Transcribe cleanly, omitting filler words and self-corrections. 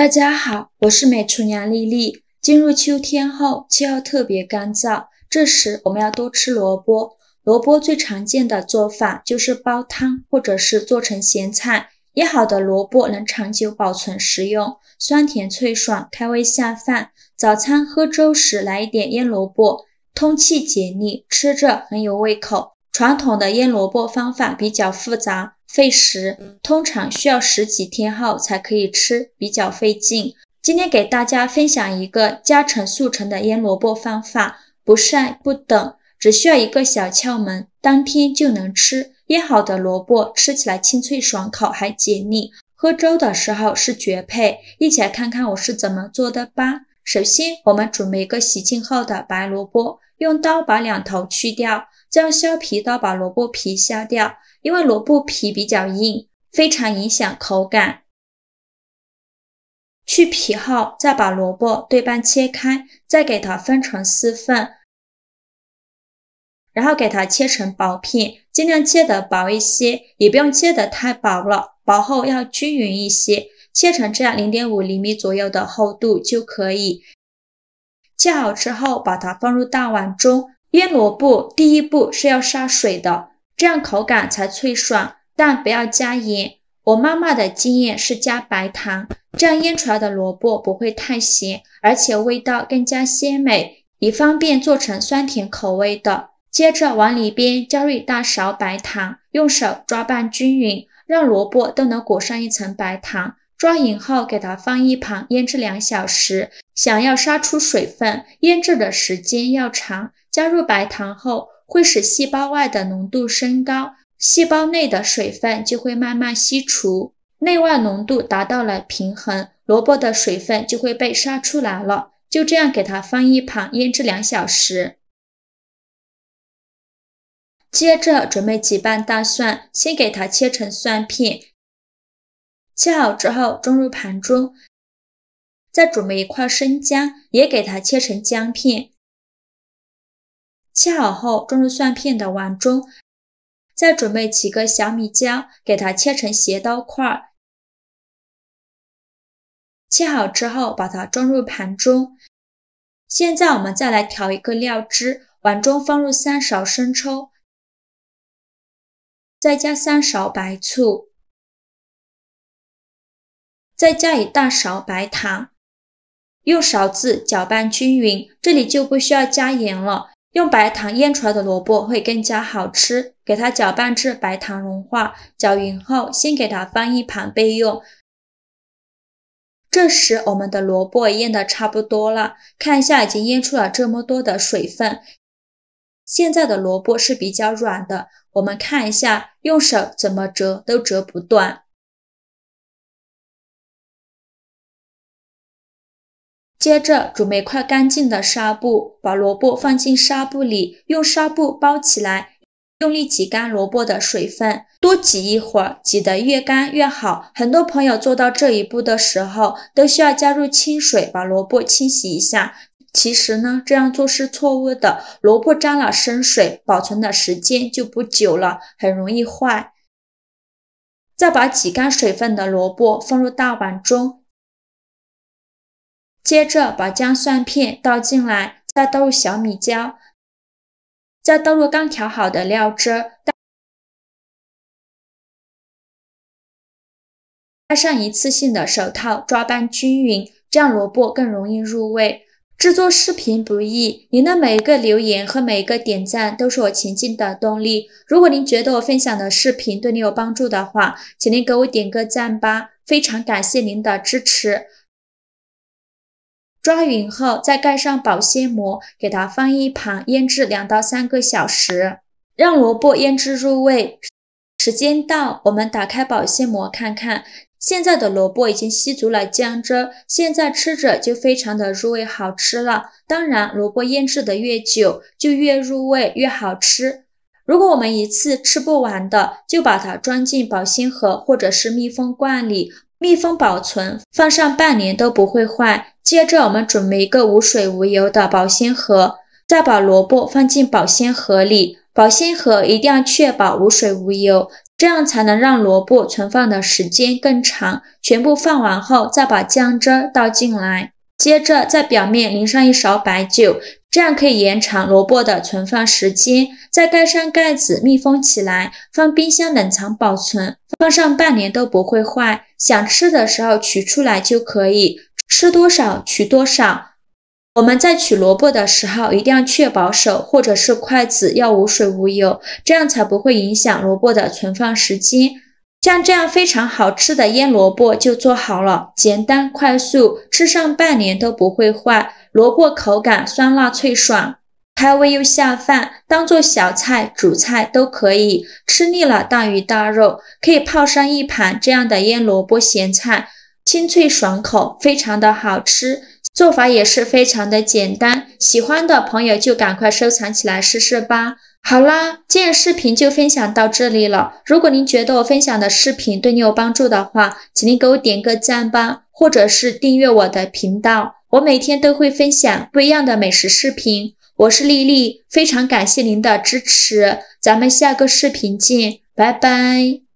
大家好，我是美厨娘丽丽。进入秋天后，气候特别干燥，这时我们要多吃萝卜。萝卜最常见的做法就是煲汤，或者是做成咸菜。腌好的萝卜能长久保存食用，酸甜脆爽，开胃下饭。早餐喝粥时来一点腌萝卜，通气解腻，吃着很有胃口。传统的腌萝卜方法比较复杂，费时，通常需要10几天后才可以吃，比较费劲。今天给大家分享一个家常速成的腌萝卜方法，不晒不等，只需要一个小窍门，当天就能吃。腌好的萝卜吃起来清脆爽口，还解腻，喝粥的时候是绝配。一起来看看我是怎么做的吧。首先，我们准备一个洗净后的白萝卜，用刀把两头去掉，再用削皮刀把萝卜皮削掉，因为萝卜皮比较硬，非常影响口感。去皮后，再把萝卜对半切开，再给它分成4份，然后给它切成薄片，尽量切得薄一些，也不用切得太薄了，薄后要均匀一些，切成这样 0.5 厘米左右的厚度就可以。切好之后，把它放入大碗中。腌萝卜第一步是要杀水的，这样口感才脆爽，但不要加盐。我妈妈的经验是加白糖，这样腌出来的萝卜不会太咸，而且味道更加鲜美，以方便做成酸甜口味的。接着往里边加入1大勺白糖，用手抓拌均匀，让萝卜都能裹上一层白糖。抓匀后给它放一旁腌制2小时，想要杀出水分，腌制的时间要长。加入白糖后会使细胞外的浓度升高，细胞内的水分就会慢慢析除，内外浓度达到了平衡，萝卜的水分就会被杀出来了。就这样给它放一旁腌制2小时。接着准备几瓣大蒜，先给它切成蒜片，切好之后装入盘中，再准备1块生姜，也给它切成姜片。切好后装入蒜片的碗中，再准备几个小米椒，给它切成斜刀块。切好之后把它装入盘中。现在我们再来调一个料汁，碗中放入3勺生抽，再加3勺白醋，再加1大勺白糖，用勺子搅拌均匀，这里就不需要加盐了。用白糖腌出来的萝卜会更加好吃，给它搅拌至白糖融化，搅匀后先给它放一旁备用。这时我们的萝卜腌得差不多了，看一下已经腌出了这么多的水分。现在的萝卜是比较软的，我们看一下，用手怎么折都折不断。接着准备块干净的纱布，把萝卜放进纱布里，用纱布包起来，用力挤干萝卜的水分，多挤一会儿，挤得越干越好。很多朋友做到这一步的时候，都需要加入清水把萝卜清洗一下。其实呢，这样做是错误的，萝卜沾了生水，保存的时间就不久了，很容易坏。再把挤干水分的萝卜放入大碗中，接着把姜蒜片倒进来，再倒入小米椒，再倒入刚调好的料汁，戴上一次性的手套抓拌均匀，这样萝卜更容易入味。制作视频不易，您的每一个留言和每一个点赞都是我前进的动力。如果您觉得我分享的视频对你有帮助的话，请您给我点个赞吧，非常感谢您的支持。抓匀后再盖上保鲜膜，给它放一旁腌制2到3个小时，让萝卜腌制入味。时间到，我们打开保鲜膜看看，现在的萝卜已经吸足了姜汁，现在吃着就非常的入味好吃了。当然，萝卜腌制的越久就越入味越好吃。如果我们一次吃不完的，就把它装进保鲜盒或者是密封罐里，密封保存，放上半年都不会坏。接着我们准备一个无水无油的保鲜盒，再把萝卜放进保鲜盒里，保鲜盒一定要确保无水无油，这样才能让萝卜存放的时间更长。全部放完后，再把姜汁倒进来，接着在表面淋上一勺白酒，这样可以延长萝卜的存放时间。再盖上盖子密封起来，放冰箱冷藏保存，放上半年都不会坏。想吃的时候取出来就可以，吃多少取多少。我们在取萝卜的时候一定要确保手或者是筷子要无水无油，这样才不会影响萝卜的存放时间。像这样非常好吃的腌萝卜就做好了，简单快速，吃上半年都不会坏。萝卜口感酸辣脆爽，开胃又下饭，当做小菜主菜都可以。吃腻了大鱼大肉，可以泡上一盘这样的腌萝卜咸菜，清脆爽口，非常的好吃。做法也是非常的简单，喜欢的朋友就赶快收藏起来试试吧。好啦，今日视频就分享到这里了。如果您觉得我分享的视频对你有帮助的话，请您给我点个赞吧，或者是订阅我的频道。我每天都会分享不一样的美食视频。我是丽丽，非常感谢您的支持，咱们下个视频见，拜拜。